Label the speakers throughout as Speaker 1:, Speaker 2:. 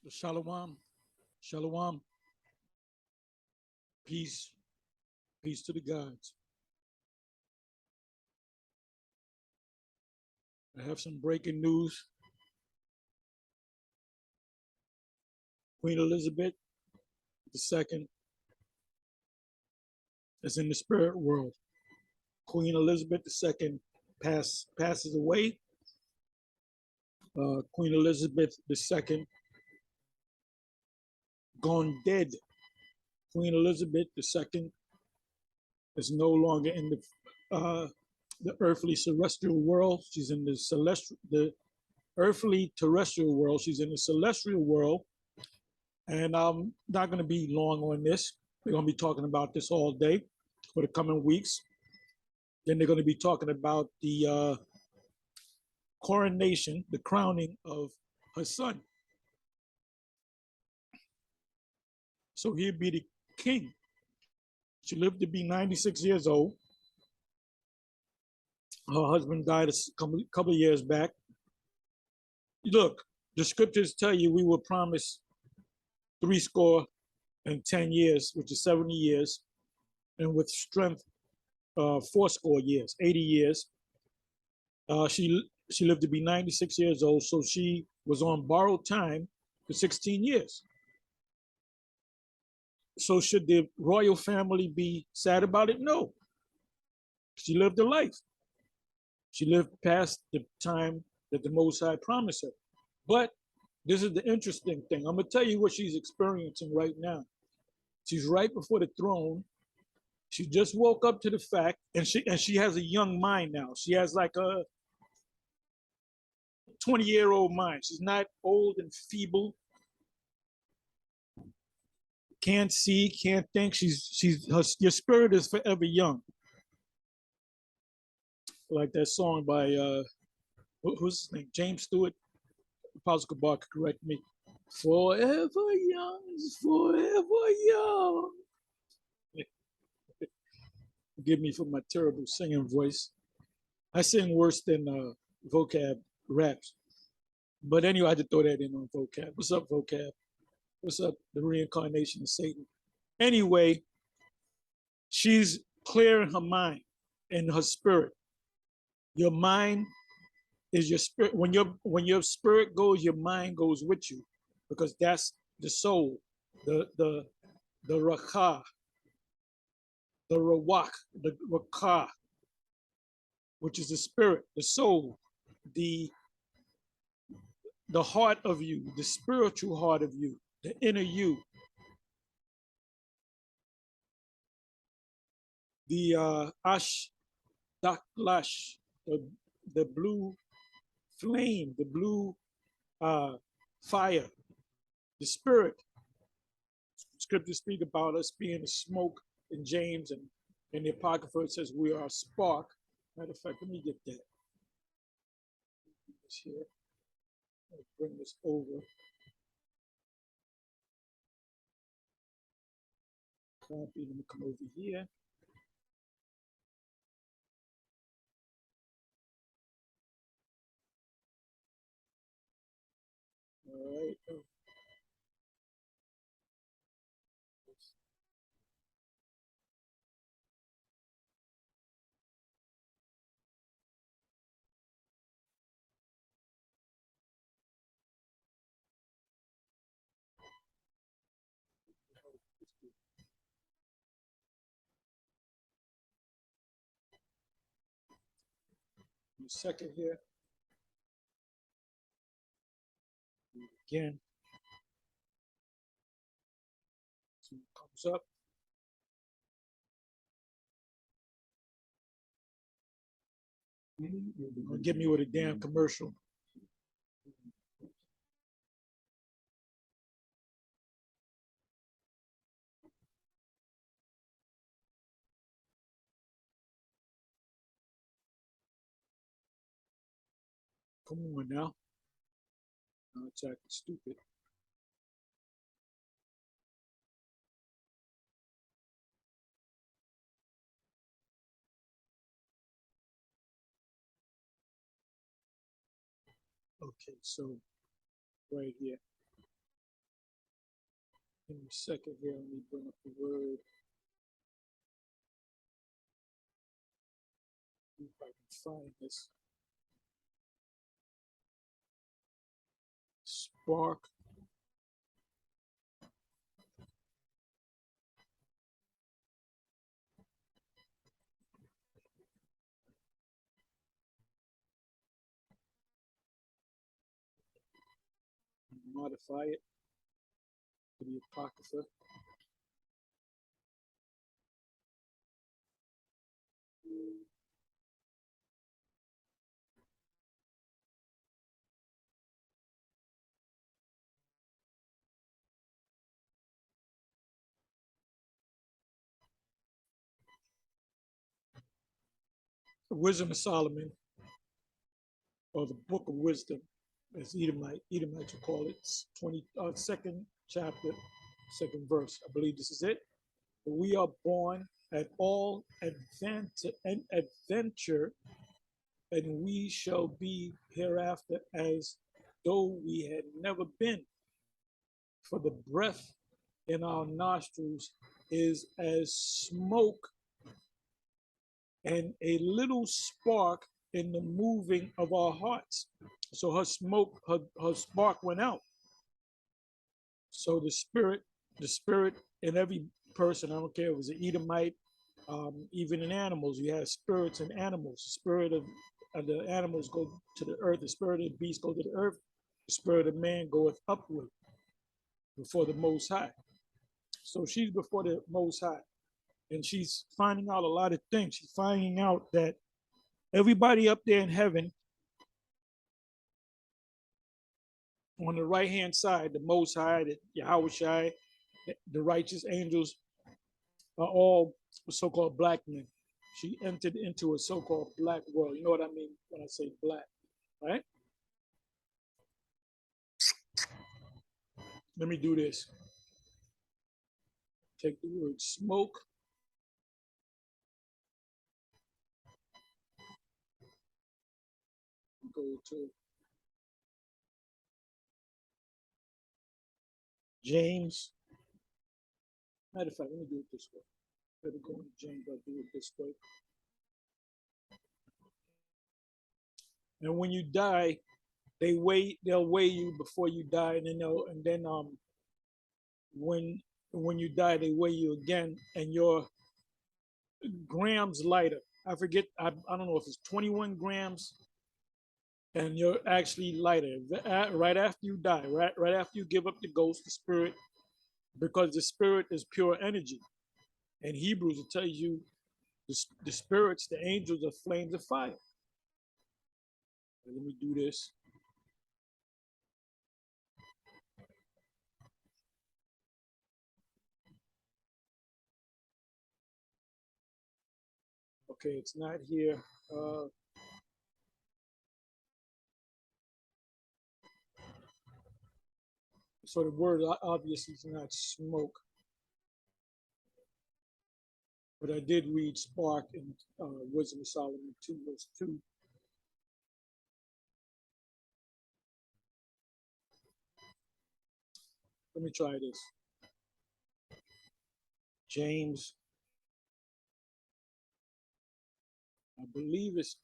Speaker 1: Shalom, shalom, peace, peace to the gods. I have some breaking news. Queen Elizabeth II is in the spirit world. Queen Elizabeth II passes away. Queen Elizabeth II gone dead. Queen Elizabeth II is no longer in the earthly celestial world. She's in the earthly terrestrial world. She's in the celestial world. And I'm not going to be long on this. We're going to be talking about this all day for the coming weeks. Then they're going to be talking about the coronation, the crowning of her son. So he'd be the king. She lived to be 96 years old. Her husband died a couple of years back. Look, the scriptures tell you we were promised 10 years, which is 70 years, and with strength, 80 years. She lived to be 96 years old, so she was on borrowed time for 16 years. So should the royal family be sad about it? No. She lived a life. She lived past the time that the Most High promised her. But this is the interesting thing. I'm going to tell you what she's experiencing right now. She's right before the throne. She just woke up to the fact, and she has a young mind now. She has like a 20-year-old mind. She's not old and feeble. Can't see, can't think. Your spirit is forever young. Like that song by who's his name? James Stewart. Apostle Kabar could correct me. Forever young is forever young. Forgive me for my terrible singing voice. I sing worse than vocab raps. But anyway, I had to throw that in on vocab. What's up, vocab? What's up, the reincarnation of Satan? Anyway, she's clearing her mind and her spirit. Your mind is your spirit. When your spirit goes, your mind goes with you, because that's the soul, the rakah, the rawak, the rakah, which is the spirit, the soul, the heart of you, the spiritual heart of you, the inner you. The ash daklash, the blue flame, the blue fire, the spirit. Scriptures speak about us being a smoke in James, and in the Apocrypha it says we are a spark. Matter of fact, let me get that. This here. Let's bring this over. Copy, let me come over here. All right. A second here. Again. So it comes up. Get me with a damn commercial. Come on now. No, it's acting stupid. Okay, so right here. Give me a second here. Let me bring up the word. See if I can find this. Spark. Modify it to the Apocrypha. The Wisdom of Solomon, or the Book of Wisdom, as Edomites will call it, 22nd chapter, second verse. I believe this is it. We are born at all adventure, and we shall be hereafter as though we had never been. For the breath in our nostrils is as smoke, and a little spark in the moving of our hearts. So her spark went out. So the spirit in every person, I don't care if it was an Edomite, even in animals, you have spirits in animals. The spirit of the animals go to the earth, the spirit of the beast go to the earth, the spirit of man goeth upward before the Most High. So she's before the Most High, and she's finding out a lot of things. She's finding out that everybody up there in heaven, on the right hand side, the Most High, the Yahweh Shai, the righteous angels, are all so-called black men. She entered into a so-called black world. You know what I mean when I say black, right? Let me do this. Take the word smoke. Go to James. Matter of fact, let me do it this way. Better go into James, I'll do it this way. And when you die, they'll weigh you before you die, and then when you die, they weigh you again, and you're grams lighter. I forget, I don't know if it's 21 grams, and you're actually lighter right after you die, right after you give up the ghost, the spirit, because the spirit is pure energy. In Hebrews, it tells you the spirits, the angels, are flames of fire. Let me do this. Okay, it's not here. So the word obviously is not smoke, but I did read spark in Wisdom of Solomon 2, verse 2. Let me try this. James, I believe it's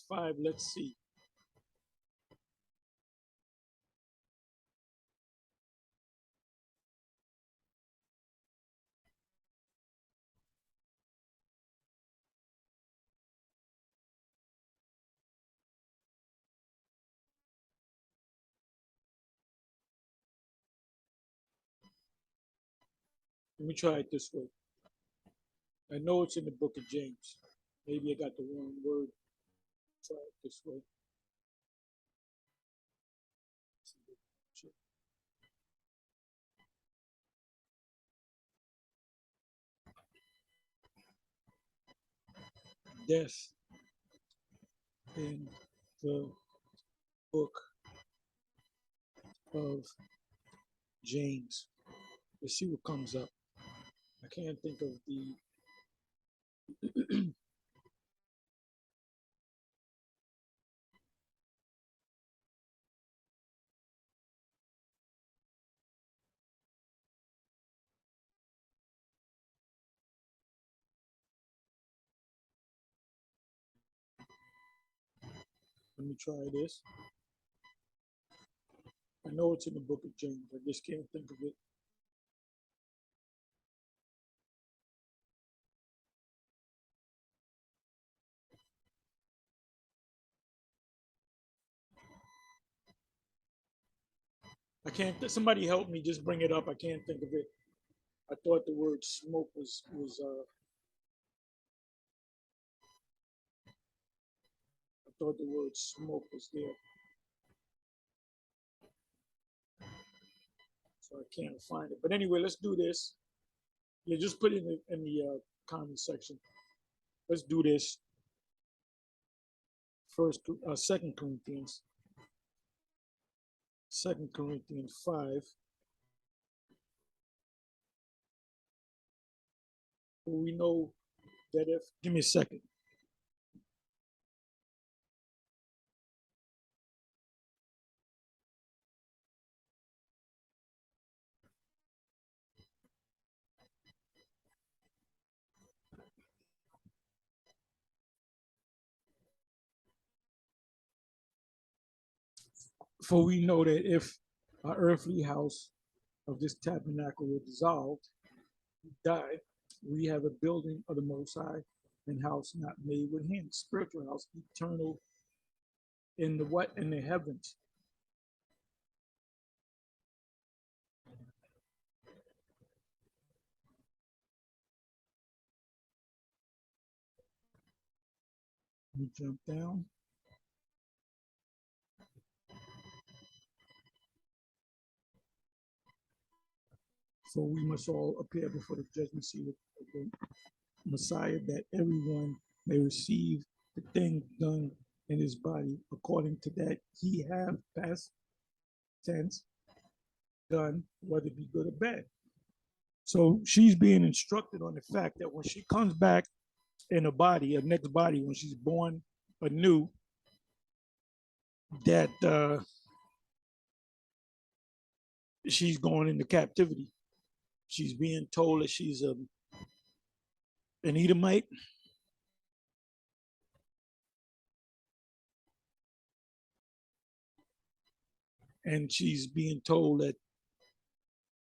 Speaker 1: 5. Let's see. Let me try it this way. I know it's in the book of James. Maybe I got the wrong word. Try it this way. Death in the book of James. Let's see what comes up. I can't think of the Let me try this. I know it's in the book of James. I just can't think of it. I can't. Somebody help me. Just bring it up. I can't think of it. I thought the word smoke was. I thought the word smoke was there, so I can't find it. But anyway, let's do this. Yeah, just put it in the comment section. Let's do this. Second Corinthians 5. We know that if. Give me a second. For we know that if our earthly house of this tabernacle were dissolved, die, we have a building of the Most High, and house not made with hands, spiritual house, eternal in the what? In the heavens. We jump down. For we must all appear before the judgment seat of the Messiah, that everyone may receive the thing done in his body according to that he have past tense done, whether it be good or bad. So she's being instructed on the fact that when she comes back in a body, a next body, when she's born anew, that she's going into captivity. She's being told that she's an Edomite. And she's being told that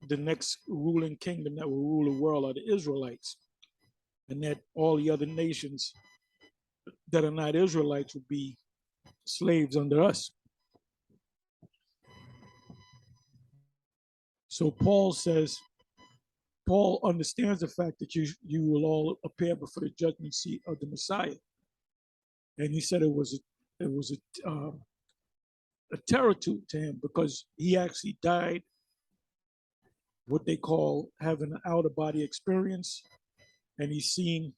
Speaker 1: the next ruling kingdom that will rule the world are the Israelites, and that all the other nations that are not Israelites will be slaves under us. So Paul understands the fact that you will all appear before the judgment seat of the Messiah, and he said it was a terror to him, because he actually died what they call having an outer body experience, and he's seen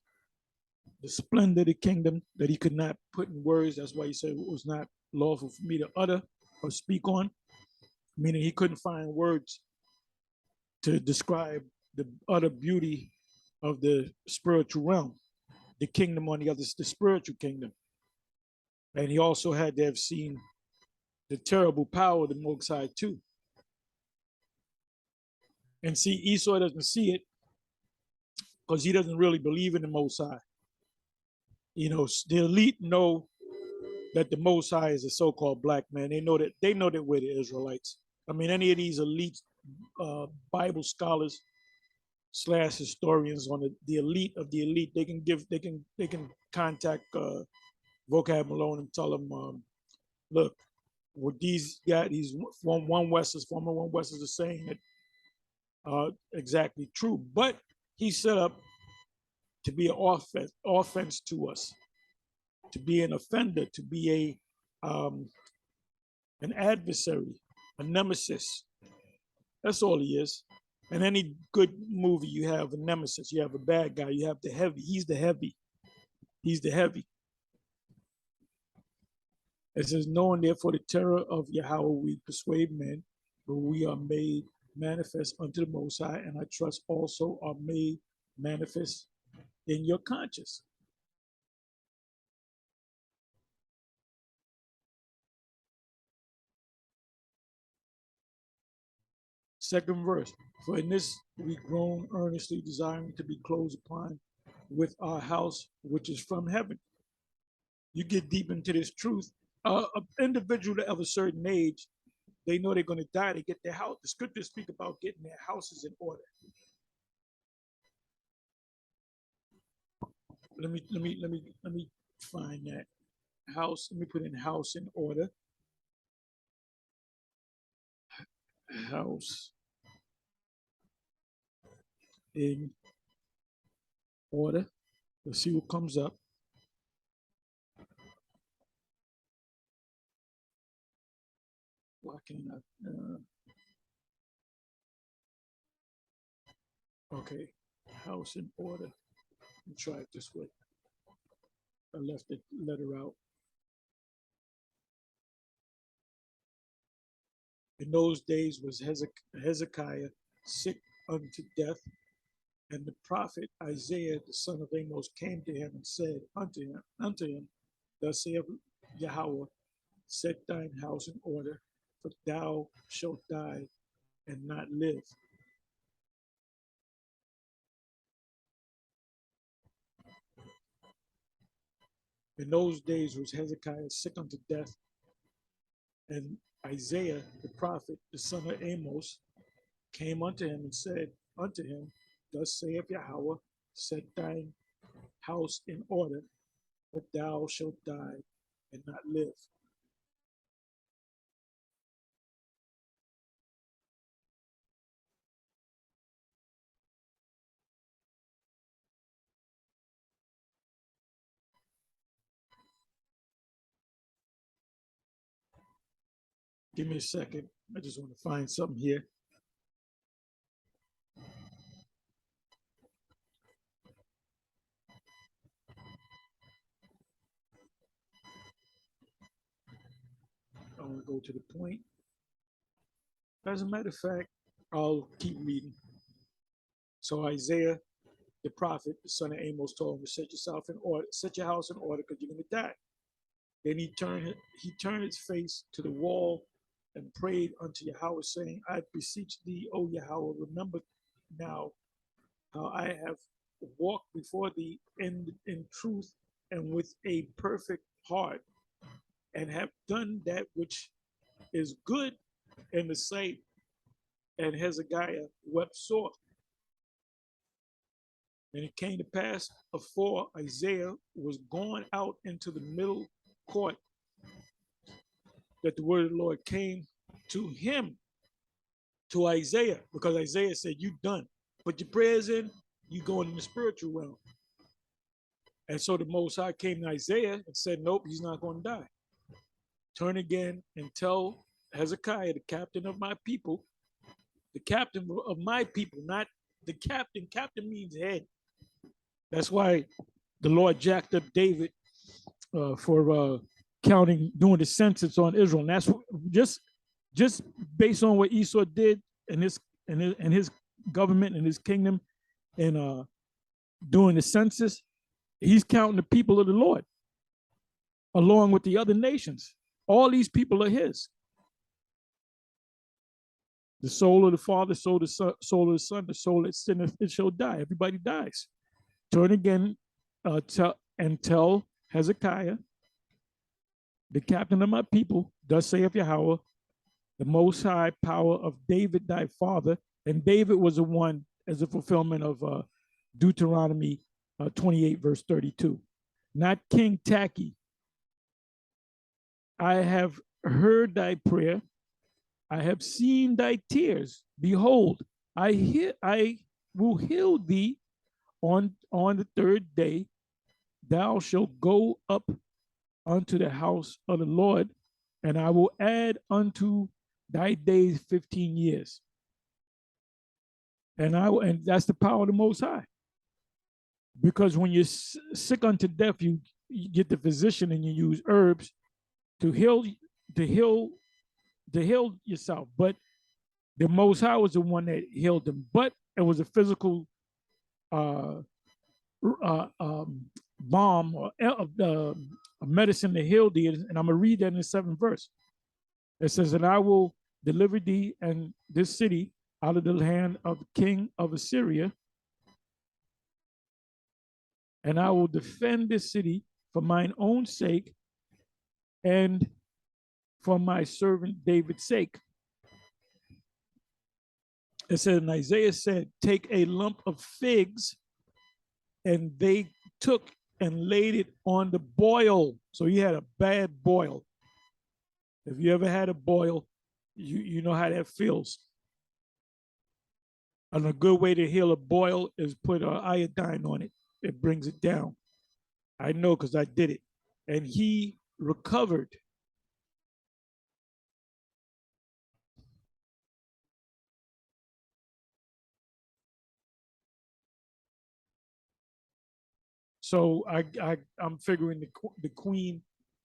Speaker 1: the splendor of the kingdom that he could not put in words. That's why he said it was not lawful for me to utter or speak on, meaning he couldn't find words to describe the utter beauty of the spiritual realm, the kingdom on the other, the spiritual kingdom. And he also had to have seen the terrible power of the Most High too. And see, Esau doesn't see it because he doesn't really believe in the Most High. You know, the elite know that the Most High is a so-called black man. They know that we're the Israelites. I mean, any of these elite Bible scholars / historians on the elite of the elite, they can contact Vocab Malone and tell them, look, what these guys, these former one Westers are saying that exactly true, but he's set up to be an offense to us, to be an offender, to be an adversary, a nemesis. That's all he is. In any good movie, you have a nemesis, you have a bad guy, you have the heavy. He's the heavy. He's the heavy. It says, knowing therefore the terror of Yahweh we persuade men, but we are made manifest unto the Most High, and I trust also are made manifest in your conscience. Second verse, for in this we groan earnestly, desiring to be closed upon with our house which is from heaven. You get deep into this truth, An individual of a certain age, they know they're going to die. They get their house. The scriptures speak about getting their houses in order. Let me find that house. Let me put in house in order. House in order. Let's see what comes up. Why can't I? Okay, house in order. Let me try it this way. I left the letter out. In those days was Hezekiah sick unto death, and the prophet Isaiah the son of Amos came to him and said unto him, Thus saith Yahweh, set thine house in order, for thou shalt die and not live. In those days was Hezekiah sick unto death, and Isaiah the prophet, the son of Amos, came unto him and said unto him, Thus saith Yahweh, set thine house in order, but thou shalt die and not live. Give me a second. I just want to find something here. I want to go to the point. As a matter of fact, I'll keep reading. So Isaiah, the prophet, the son of Amos, told him to set yourself in order, set your house in order, because you're going to die. Then he turned his face to the wall and prayed unto Yahweh, saying, I beseech thee, O Yahweh, remember now how I have walked before thee in truth and with a perfect heart, and have done that which is good in the sight. And Hezekiah wept sore. And it came to pass, afore Isaiah was gone out into the middle court, that the word of the Lord came to him, to Isaiah, because Isaiah said, You done. Put your prayers in, you going in the spiritual realm. And so the Most High came to Isaiah and said, Nope, he's not going to die. Turn again and tell Hezekiah, the captain of my people, not the captain. Captain means head. That's why the Lord jacked up David for doing the census on Israel. And that's just based on what Esau did in his government and his kingdom, and doing the census. He's counting the people of the Lord along with the other nations. All these people are his. The soul of the Father, soul of the Son, the soul that sinneth, it shall die. Everybody dies. Turn again and tell Hezekiah, the captain of my people, thus saith Yahweh, the most high power of David thy father. And David was the one as a fulfillment of Deuteronomy 28, verse 32. Not King Tacky. I have heard thy prayer. I have seen thy tears. Behold, I will heal thee on the third day. Thou shalt go up unto the house of the Lord, and I will add unto thy days 15 years. And that's the power of the Most High. Because when you're sick unto death, you get the physician and you use herbs to heal yourself. But the Most High was the one that healed them. But it was a physical balm or a medicine to heal thee. And I'm going to read that in the 7th verse. It says, And I will deliver thee and this city out of the hand of the king of Assyria, and I will defend this city for mine own sake, and for my servant David's sake. It said, and Isaiah said, take a lump of figs, and they took and laid it on the boil. So he had a bad boil. If you ever had a boil, you know how that feels. And a good way to heal a boil is put iodine on it. It brings it down. I know because I did it. And he recovered. So I'm figuring the queen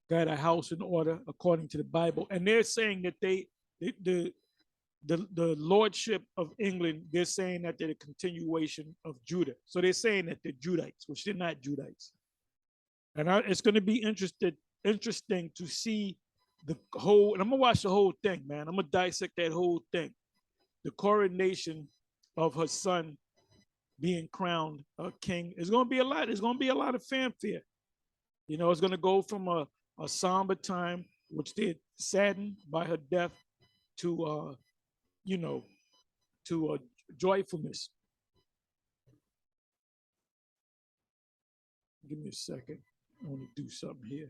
Speaker 1: got a house in order according to the Bible, and they're saying that the lordship of England, they're saying that they're a continuation of Judah. So they're saying that they're Judites, which they're not Judites. And it's going to be interesting to see the whole. And I'm gonna watch the whole thing, man. I'm gonna dissect that whole thing. The coronation of her son being crowned a king is going to be a lot. It's going to be a lot of fanfare. You know, it's going to go from a somber time, which they're saddened by her death, to you know, to joyfulness. Give me a second. I want to do something here.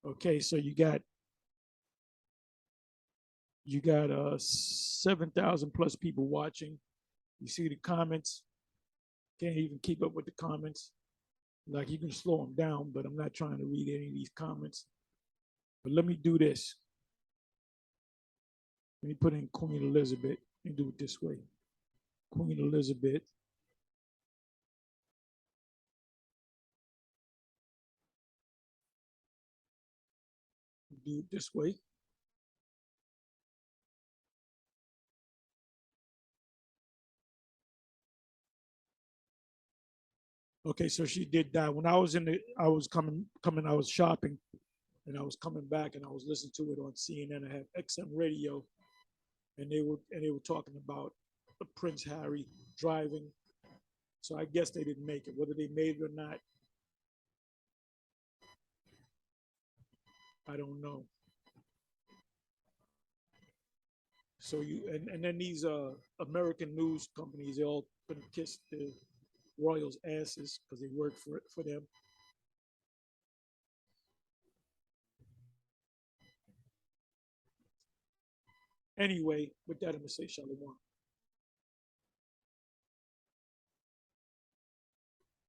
Speaker 1: Okay, so you got 7,000 plus people watching. You see the comments. Can't even keep up with the comments. Like, you can slow them down, but I'm not trying to read any of these comments. But let me do this. Let me put in Queen Elizabeth and do it this way. Queen Elizabeth. Do it this way. Okay, so she did die. When I was I was I was shopping, and I was coming back, and I was listening to it on CNN. I had XM radio, and they were talking about Prince Harry driving. So I guess they didn't make it. Whether they made it or not, I don't know. So and then these American news companies, they all gonna kiss the royals' asses because they work for them. Anyway, with that, I'm gonna say shalom.